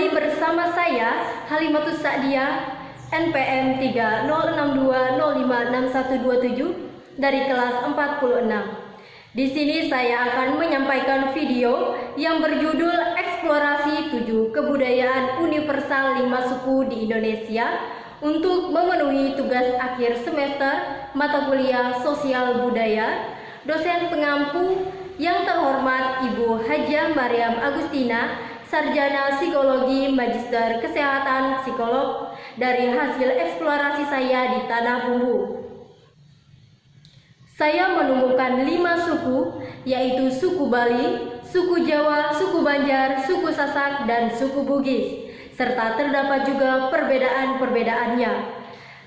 kembali bersama saya Halimatus Sa'diyah, NPM 3062056127 dari kelas 46. Di sini saya akan menyampaikan video yang berjudul Eksplorasi 7 Kebudayaan Universal 5 Suku di Indonesia untuk memenuhi tugas akhir semester mata kuliah Sosial Budaya. Dosen pengampu yang terhormat Ibu Hajah Mariam Agustina, Sarjana Psikologi Magister Kesehatan Psikolog, dari hasil eksplorasi saya di Tanah Bumbu. Saya menemukan 5 suku, yaitu suku Bali, suku Jawa, suku Banjar, suku Sasak, dan suku Bugis, serta terdapat juga perbedaan-perbedaannya.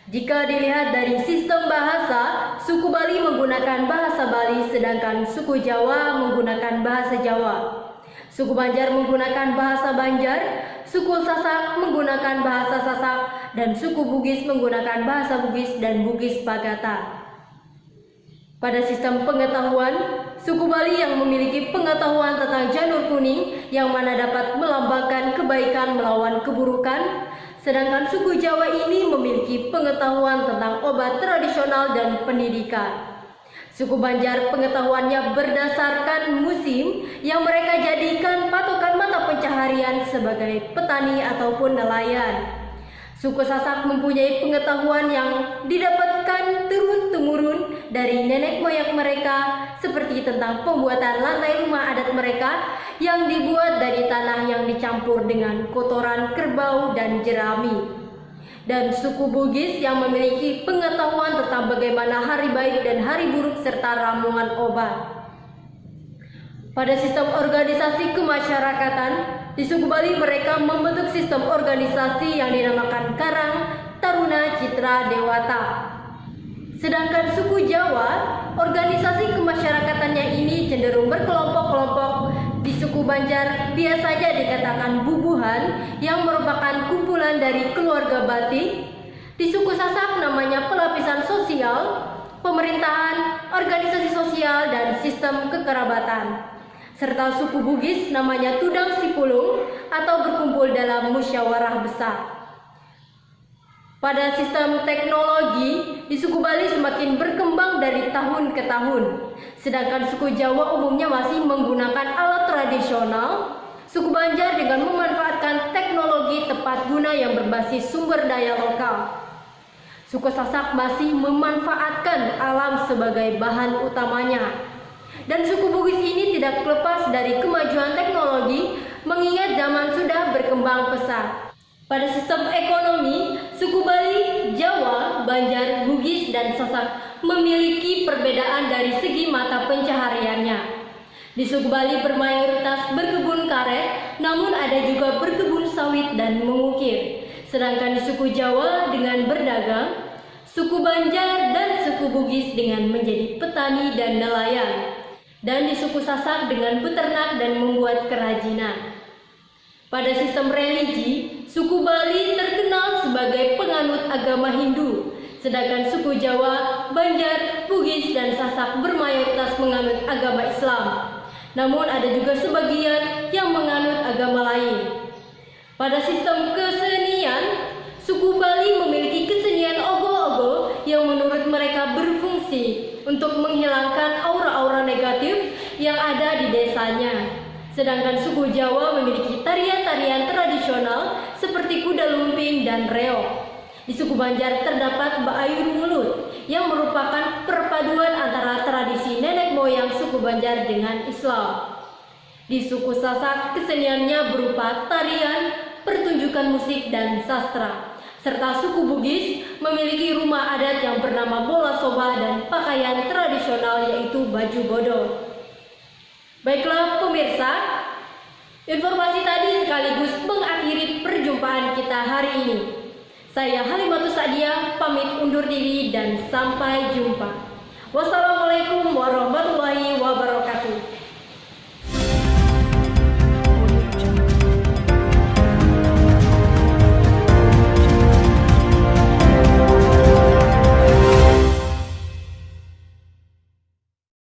Jika dilihat dari sistem bahasa, suku Bali menggunakan bahasa Bali, sedangkan suku Jawa menggunakan bahasa Jawa. Suku Banjar menggunakan bahasa Banjar, suku Sasak menggunakan bahasa Sasak, dan suku Bugis menggunakan bahasa Bugis dan Bugis Bagata. Pada sistem pengetahuan, suku Bali yang memiliki pengetahuan tentang janur kuning yang mana dapat melambangkan kebaikan melawan keburukan, sedangkan suku Jawa ini memiliki pengetahuan tentang obat tradisional dan pendidikan. Suku Banjar pengetahuannya berdasarkan musim yang mereka jadikan patokan mata pencaharian sebagai petani ataupun nelayan. Suku Sasak mempunyai pengetahuan yang didapatkan turun-temurun dari nenek moyang mereka, seperti tentang pembuatan lantai rumah adat mereka yang dibuat dari tanah yang dicampur dengan kotoran kerbau dan jerami. Dan suku Bugis yang memiliki pengetahuan tentang bagaimana hari baik dan hari buruk serta ramuan obat. Pada sistem organisasi kemasyarakatan, di suku Bali mereka membentuk sistem organisasi yang dinamakan Karang Taruna Citra Dewata. Sedangkan suku Jawa, organisasi kemasyarakatannya ini cenderung berkelompok-kelompok. Di suku Banjar biasanya dikatakan bubuhan yang merupakan kumpulan dari keluarga batik. Di suku Sasak namanya pelapisan sosial, pemerintahan, organisasi sosial, dan sistem kekerabatan. Serta suku Bugis namanya Tudang Sipulung atau berkumpul dalam musyawarah besar. Pada sistem teknologi, di suku Bali semakin berkembang dari tahun ke tahun. Sedangkan suku Jawa umumnya masih menggunakan alat tradisional. Suku Banjar dengan memanfaatkan teknologi tepat guna yang berbasis sumber daya lokal. Suku Sasak masih memanfaatkan alam sebagai bahan utamanya. Dan suku Bugis ini tidak lepas dari kemajuan teknologi, mengingat zaman sudah berkembang pesat. Pada sistem ekonomi, suku Bali, Jawa, Banjar, Bugis, dan Sasak memiliki perbedaan dari segi mata pencahariannya. Di suku Bali bermayoritas berkebun karet, namun ada juga berkebun sawit dan mengukir. Sedangkan di suku Jawa dengan berdagang, suku Banjar dan suku Bugis dengan menjadi petani dan nelayan. Dan di suku Sasak dengan beternak dan membuat kerajinan. Pada sistem religi, suku Bali terkenal sebagai penganut agama Hindu, sedangkan suku Jawa, Banjar, Bugis, dan Sasak bermayoritas menganut agama Islam. Namun ada juga sebagian yang menganut agama lain. Pada sistem kesenian, suku Bali memiliki kesenian ogo-ogo yang menurut mereka berfungsi untuk menghilangkan aura-aura negatif yang ada di desanya. Sedangkan suku Jawa memiliki tarian-tarian tradisional seperti kuda lumping dan reog. Di suku Banjar terdapat Baayur Mulut yang merupakan perpaduan antara tradisi nenek moyang suku Banjar dengan Islam. Di suku Sasak keseniannya berupa tarian, pertunjukan musik, dan sastra. Serta suku Bugis memiliki rumah adat yang bernama bola soba dan pakaian tradisional yaitu baju bodoh. Baiklah pemirsa, informasi tadi sekaligus mengakhiri perjumpaan kita hari ini. Saya Halimatus Sa'diyah pamit undur diri dan sampai jumpa.